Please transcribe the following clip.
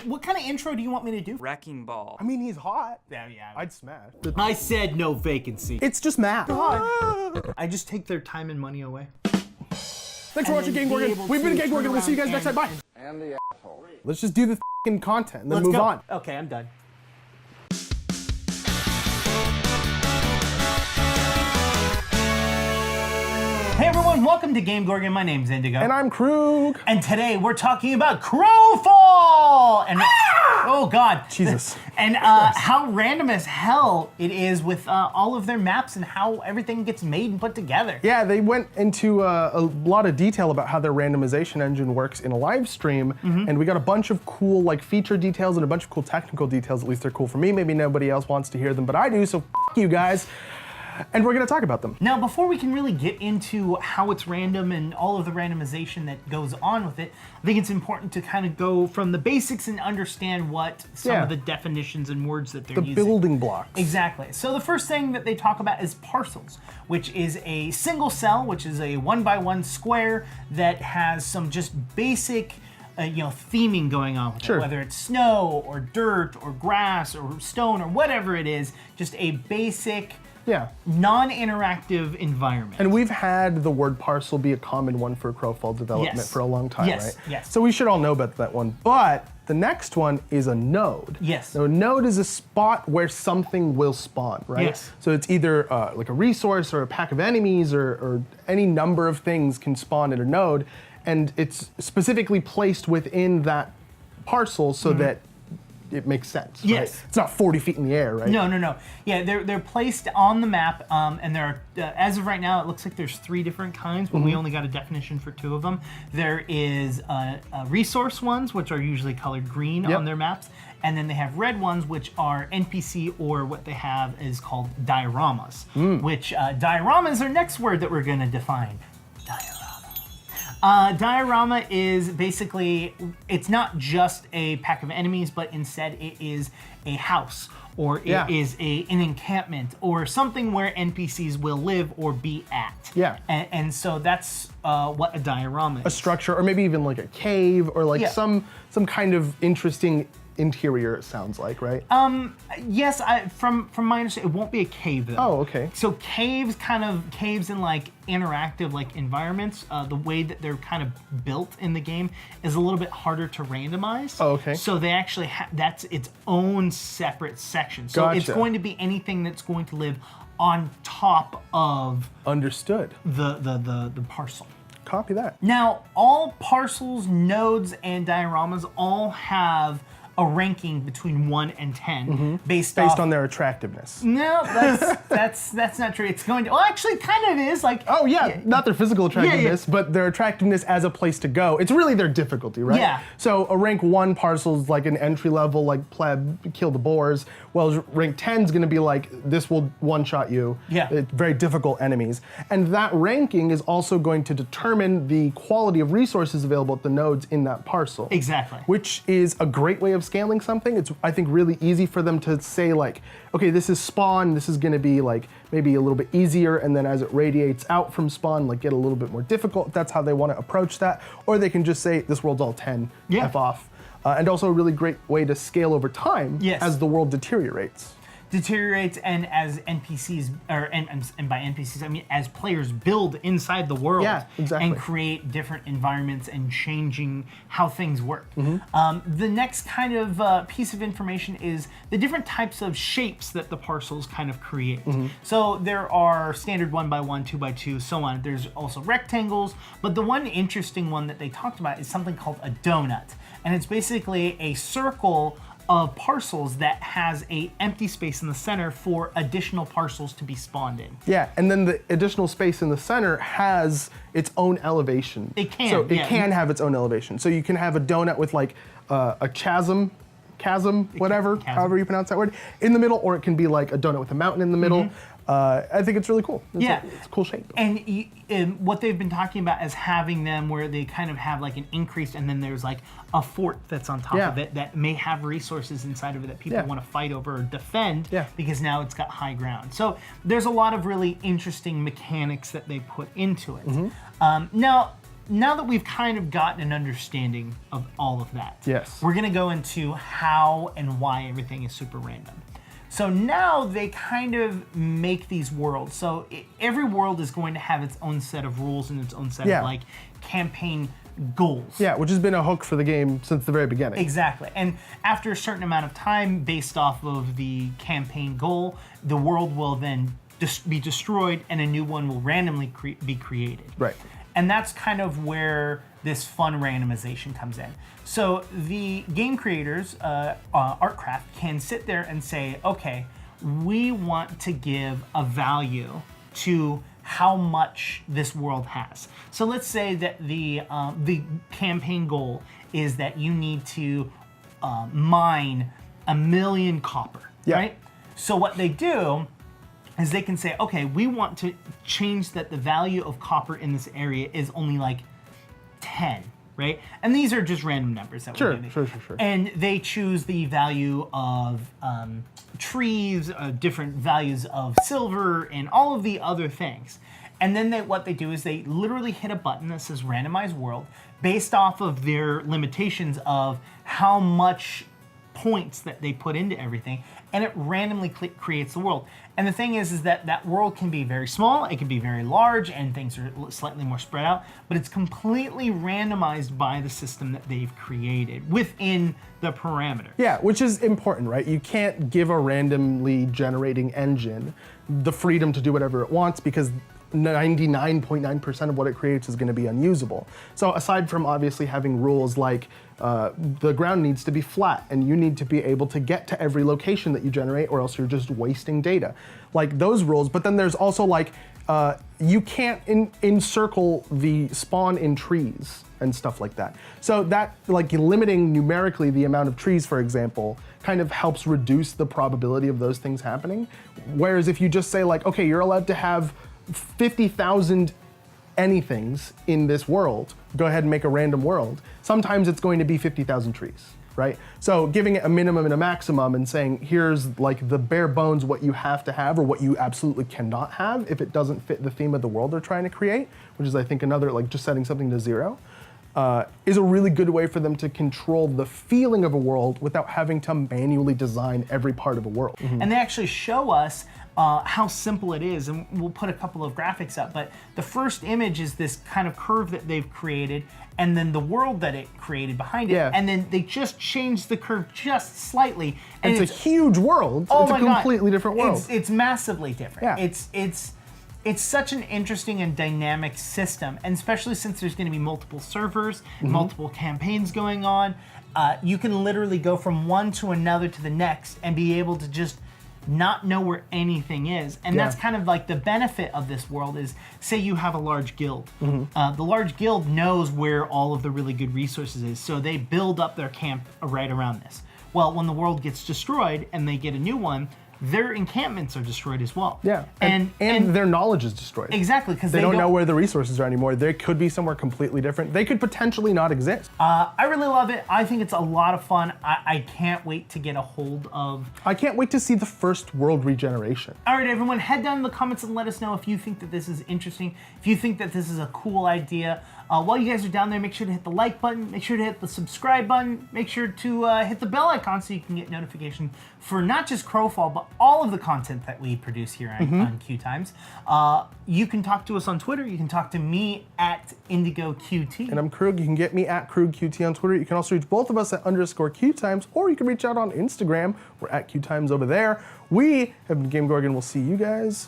What kind of intro do you want me to do? Wrecking ball. I mean, he's hot. Yeah. I'd smash. I said no vacancy. It's just math. I just take their time and money away. Thanks for watching GameGorgon. We've been GameGorgon. We'll see you guys next time. Bye. And the asshole. Let's just do the f***ing content and then move go. on. Okay, I'm done. Hey everyone, welcome to GameGorgon. My name's Indigo. And I'm Krug. And today we're talking about Crowfall! And oh god. Jesus. And how random as hell it is with all of their maps and how everything gets made and put together. Yeah, they went into a lot of detail about how their randomization engine works in a live stream, and we got a bunch of cool like feature details and a bunch of cool technical details. At least they're cool for me. Maybe nobody else wants to hear them, but I do, so f*** you guys. And we're gonna talk about them. Now, before we can really get into how it's random and all of the randomization that goes on with it, I think it's important to kind of go from the basics and understand what some of the definitions and words that they're using. The building blocks. Exactly. So the first thing that they talk about is parcels, which is a single cell, which is a 1x1 square that has some just basic theming going on with it, whether it's snow or dirt or grass or stone or whatever it is, just a basic non-interactive environment. And we've had the word parcel be a common one for Crowfall development for a long time, right? Yes. So we should all know about that one. But the next one is a node. Yes. So a node is a spot where something will spawn, right? Yes. So it's either like a resource or a pack of enemies or any number of things can spawn at a node, and it's specifically placed within that parcel so that it makes sense. Yes. Right? It's not 40 feet in the air, right? No. Yeah, they're placed on the map, and there are, as of right now, it looks like there's 3 different kinds, but we only got a definition for 2 of them. There is resource ones, which are usually colored green on their maps, and then they have red ones, which are NPC, or what they have is called dioramas, which diorama is our next word that we're going to define. Diorama is basically, it's not just a pack of enemies, but instead it is a house, or it is an encampment, or something where NPCs will live or be at. Yeah. And so that's what a diorama is. A structure, or maybe even like a cave, or like some kind of interesting interior, it sounds like, right? Yes, from my understanding, it won't be a cave though. Oh, okay. So caves in like interactive like environments, the way that they're kind of built in the game is a little bit harder to randomize. Oh, okay. So they actually that's its own separate section. So it's going to be anything that's going to live on top of the parcel. Copy that. Now, all parcels, nodes, and dioramas all have a ranking between 1 and 10 based on their attractiveness. No, that's not true. It's going to, well, actually, it kind of is like. Oh yeah, not their physical attractiveness, but their attractiveness as a place to go. It's really their difficulty, right? Yeah. So a rank 1 parcel is like an entry level, like pleb, kill the boars. Well, rank 10 is going to be like, this will one-shot you. Yeah. It's very difficult enemies. And that ranking is also going to determine the quality of resources available at the nodes in that parcel. Exactly. Which is a great way of scaling something. It's, I think, really easy for them to say like, okay, this is spawn, this is gonna be like maybe a little bit easier, and then as it radiates out from spawn, like get a little bit more difficult. That's how they wanna approach that. Or they can just say, this world's all 10, F off. And also a really great way to scale over time as the world deteriorates. And as NPCs, and by NPCs I mean as players build inside the world and create different environments and changing how things work. The next kind of piece of information is the different types of shapes that the parcels kind of create. So there are standard 1x1, 2x2, so on. There's also rectangles, but the one interesting one that they talked about is something called a donut. And it's basically a circle of parcels that has a empty space in the center for additional parcels to be spawned in. Yeah, and then the additional space in the center has its own elevation. It can. So it can have its own elevation. So you can have a donut with like a chasm, however you pronounce that word, in the middle, or it can be like a donut with a mountain in the middle. I think it's really cool. It's a cool shape. And what they've been talking about is having them where they kind of have like an increase, and then there's like a fort that's on top of it that may have resources inside of it that people want to fight over or defend because now it's got high ground. So there's a lot of really interesting mechanics that they put into it. Now, now that we've kind of gotten an understanding of all of that, yes, we're gonna go into how and why everything is super random. So now they kind of make these worlds. So every world is going to have its own set of rules and its own set of like campaign goals. Yeah, which has been a hook for the game since the very beginning. Exactly. And after a certain amount of time, based off of the campaign goal, the world will then be destroyed and a new one will randomly be created. Right. And that's kind of where this fun randomization comes in. So the game creators, Artcraft, can sit there and say, okay, we want to give a value to how much this world has. So let's say that the campaign goal is that you need to mine 1 million copper, right? So what they do is they can say, okay, we want to change that the value of copper in this area is only like 10, right? And these are just random numbers that we're doing. Sure. And they choose the value of trees, different values of silver, and all of the other things. And then what they do is they literally hit a button that says randomize world based off of their limitations of how much points that they put into everything, and it randomly creates the world. And the thing is that that world can be very small, it can be very large, and things are slightly more spread out, but it's completely randomized by the system that they've created within the parameter. Yeah, which is important, right? You can't give a randomly generating engine the freedom to do whatever it wants because 99.9% of what it creates is going to be unusable. So aside from obviously having rules like the ground needs to be flat and you need to be able to get to every location that you generate or else you're just wasting data. Like those rules, but then there's also like you can't encircle the spawn in trees and stuff like that. So that, like limiting numerically the amount of trees, for example, kind of helps reduce the probability of those things happening. Whereas if you just say like, okay, you're allowed to have 50,000 anythings in this world, go ahead and make a random world. Sometimes it's going to be 50,000 trees, right? So giving it a minimum and a maximum and saying, here's like the bare bones what you have to have or what you absolutely cannot have if it doesn't fit the theme of the world they're trying to create, which is I think another, like just setting something to 0, is a really good way for them to control the feeling of a world without having to manually design every part of a world. Mm-hmm. And they actually show us how simple it is, and we'll put a couple of graphics up, but the first image is this kind of curve that they've created, and then the world that it created behind it, and then they just changed the curve just slightly. And it's a huge world. Oh it's my a completely different world. It's massively different. Yeah. It's such an interesting and dynamic system, and especially since there's going to be multiple servers, multiple campaigns going on, you can literally go from one to another to the next and be able to just not know where anything is. And that's kind of like the benefit of this world is, say you have a large guild. The large guild knows where all of the really good resources is, so they build up their camp right around this. Well, when the world gets destroyed and they get a new one, their encampments are destroyed as well. Yeah, and their knowledge is destroyed. Exactly, because they don't know where the resources are anymore. They could be somewhere completely different. They could potentially not exist. I really love it. I think it's a lot of fun. I can't wait to get a hold of... I can't wait to see the first world regeneration. All right, everyone, head down in the comments and let us know if you think that this is interesting, if you think that this is a cool idea. While you guys are down there, make sure to hit the like button, make sure to hit the subscribe button, make sure to hit the bell icon so you can get notification for not just Crowfall, but all of the content that we produce here on QueueTimes. You can talk to us on Twitter. You can talk to me at IndigoQT. And I'm Krug. You can get me at KrugQT on Twitter. You can also reach both of us at _QueueTimes, or you can reach out on Instagram. We're at QueueTimes over there. We have been GameGorgon. We'll see you guys